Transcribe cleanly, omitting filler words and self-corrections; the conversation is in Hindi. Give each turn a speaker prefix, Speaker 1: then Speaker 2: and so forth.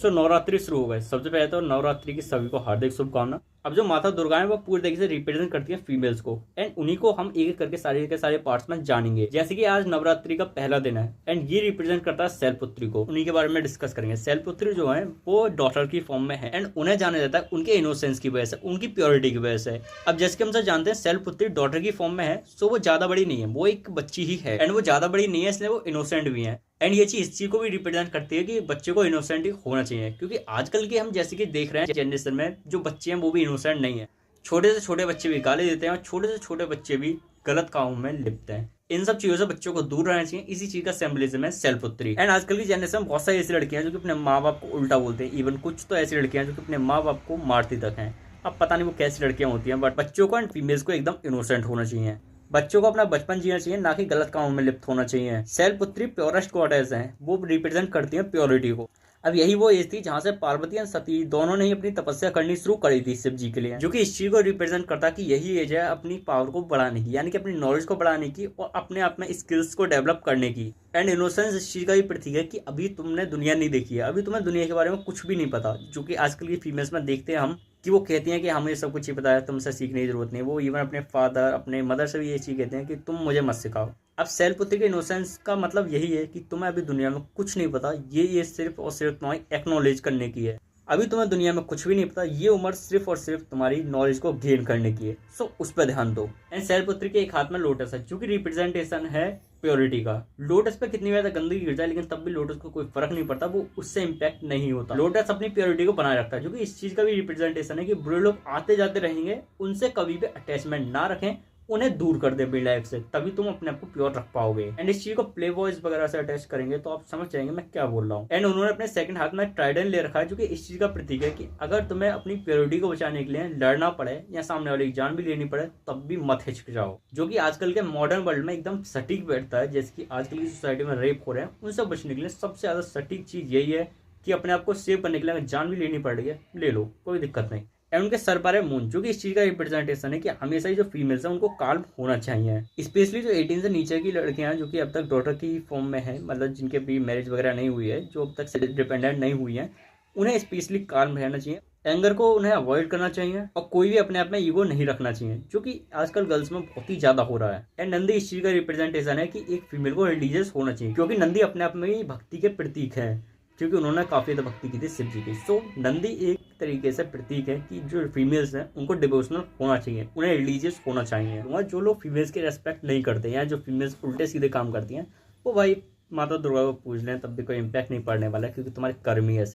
Speaker 1: नवरात्रि शुरू हो गए। सबसे पहले तो नवरात्रि की सभी को हार्दिक शुभकामना। अब जो माता दुर्गा है वो पूरी तरीके से रिप्रेजेंट करती है फीमेल्स को, एंड उन्हीं को हम एक एक करके सारे के सारे पार्ट्स में जानेंगे। जैसे कि आज नवरात्रि का पहला दिन है एंड ये रिप्रेजेंट करता है शैलपुत्री को। उन्हीं के बारे में डिस्कस करेंगे। शैलपुत्री जो है वो डॉटर की फॉर्म में है एंड उन्हें जाना जाता है उनके इनोसेंस की वजह से, उनकी प्योरिटी की वजह से। अब जैसे कि हम सब जानते हैं शैलपुत्री डॉटर की फॉर्म में है, सो वो ज्यादा बड़ी नहीं है, वो एक बच्ची ही है एंड वो ज्यादा बड़ी नहीं है, इसलिए वो इनोसेंट भी है। एंड ये चीज इस चीज को भी रिप्रेजेंट करती है कि बच्चे को इनोसेंट होना चाहिए, क्योंकि आजकल के हम जैसे कि देख रहे हैं जनरेशन में जो बच्चे हैं वो भी इनोसेंट नहीं है। छोटे से छोटे बच्चे भी गाली देते हैं और छोटे से छोटे बच्चे भी गलत कामों में लिप्त हैं। इन सब चीजों से बच्चों को दूर रहना चाहिए। इसी चीज का सिंबलिज्म है शैलपुत्री। एंड आजकल की जनरेशन में बहुत सारी ऐसी लड़कियां हैं जो कि अपने माँ बाप को उल्टा बोलते हैं। इवन कुछ तो ऐसी लड़कियां हैं जो कि अपने माँ बाप को मारती तक हैं। अब पता नहीं वो कैसी लड़कियां होती हैं, बट बच्चों को एंड फीमेल्स को एकदम इनोसेंट होना चाहिए। बच्चों को अपना बचपन जीना चाहिए, ना कि गलत कामों में लिप्त होना चाहिए। शैलपुत्री प्योरेस्ट गॉडेस हैं, वो रिप्रेजेंट करती हैं प्योरिटी को। अब यही वो एज थी जहां से पार्वती और सती दोनों ने ही अपनी तपस्या करनी शुरू करी थी शिव जी के लिए, जो कि इस चीज को रिप्रेजेंट करता है कि यही एज है अपनी पावर को बढ़ाने की, यानी कि अपनी नॉलेज को बढ़ाने की और अपने आप में स्किल्स को डेवलप करने की। एंड इनोसेंस इस चीज का भी प्रतीक है कि अभी तुमने दुनिया नहीं देखी है, अभी तुम्हें दुनिया के बारे में कुछ भी नहीं पता। जो कि आजकल की फीमेल्स में देखते हैं हम कि वो कहती हैं कि हमें सब कुछ ही पता है, तुमसे सीखने की जरूरत नहीं। वो इवन अपने फादर अपने मदर से भी ये चीज कहते हैं कि तुम मुझे मत सिखाओ। अब शैलपुत्री के इनोसेंस का मतलब यही है कि तुम्हें अभी दुनिया में कुछ नहीं पता, ये सिर्फ और सिर्फ तुम्हारी एक्नॉलेज करने की है। अभी तुम्हें दुनिया में कुछ भी नहीं पता, ये उम्र सिर्फ और सिर्फ तुम्हारी नॉलेज को गेन करने की है। सो उस पर ध्यान दो। एंड शैलपुत्री के एक हाथ में लोटस है, जो कि रिप्रेजेंटेशन है प्योरिटी का। लोटस पे कितनी ज्यादा गंदगी गिर जाए लेकिन तब भी लोटस को कोई फर्क नहीं पड़ता, वो उससे इंपैक्ट नहीं होता। लोटस अपनी प्योरिटी को बनाए रखता है, जो कि इस चीज का भी रिप्रेजेंटेशन है कि बुरे लोग आते जाते रहेंगे, उनसे कभी भी अटैचमेंट ना रखें, उन्हें दूर कर दे अपनी लाइफ से, तभी तुम अपने आप को प्योर रख पाओगे। एंड इस चीज को प्ले बॉयज वगैरह से अटैच करेंगे तो आप समझ जाएंगे मैं क्या बोल रहा हूँ। एंड उन्होंने अपने सेकंड हाथ में ट्राइडेंट ले रखा है, जो कि इस चीज का प्रतीक है कि अगर तुम्हें अपनी प्योरिटी को बचाने के लिए लड़ना पड़े या सामने वाले की जान भी लेनी पड़े, तब भी मत हिचकिचाओ। जो कि आजकल के मॉडर्न वर्ल्ड में एकदम सटीक बैठता है। जैसे कि आजकल की सोसाइटी में रेप हो रहे हैं, उनसे बचने के लिए सबसे ज्यादा सटीक चीज यही है कि अपने आप को सेव करने के लिए अगर जान भी लेनी पड़ रही है, ले लो, कोई दिक्कत नहीं। एंड उनके सर पर है मून, जो कि इस चीज का रिप्रेजेंटेशन है कि हमेशा ही जो फीमेल्स हैं उनको काल्म होना चाहिए। स्पेशली जो 18 से नीचे की लड़कियां हैं जो कि अब तक डॉटर की फॉर्म में है, मतलब जिनके भी मैरिज वगैरह नहीं हुई है, जो अब तक सेल्फ डिपेंडेंट नहीं हुई है, उन्हें स्पेशली काल्म रहना चाहिए। एंगर को उन्हें अवॉइड करना चाहिए और कोई भी अपने आप में ईगो नहीं रखना चाहिए, जो कि आजकल गर्ल्स में बहुत ही ज्यादा हो रहा है। एंड नंदी इस चीज का रिप्रेजेंटेशन है कि एक फीमेल को रिलीजियस होना चाहिए, क्योंकि नंदी अपने आप में ही भक्ति के प्रतीक है, क्योंकि उन्होंने काफी ज्यादा भक्ति की थी शिव जी की। सो नंदी एक तरीके से प्रतीक है कि जो फीमेल्स हैं उनको डिवोशनल होना चाहिए, उन्हें रिलीजियस होना चाहिए। जो लोग फीमेल्स के रेस्पेक्ट नहीं करते या जो फीमेल्स उल्टे सीधे काम करती हैं, वो भाई माता दुर्गा को पूज लें, तब भी कोई इम्पैक्ट नहीं पड़ने वाला है, क्योंकि तुम्हारे कर्म ही ऐसे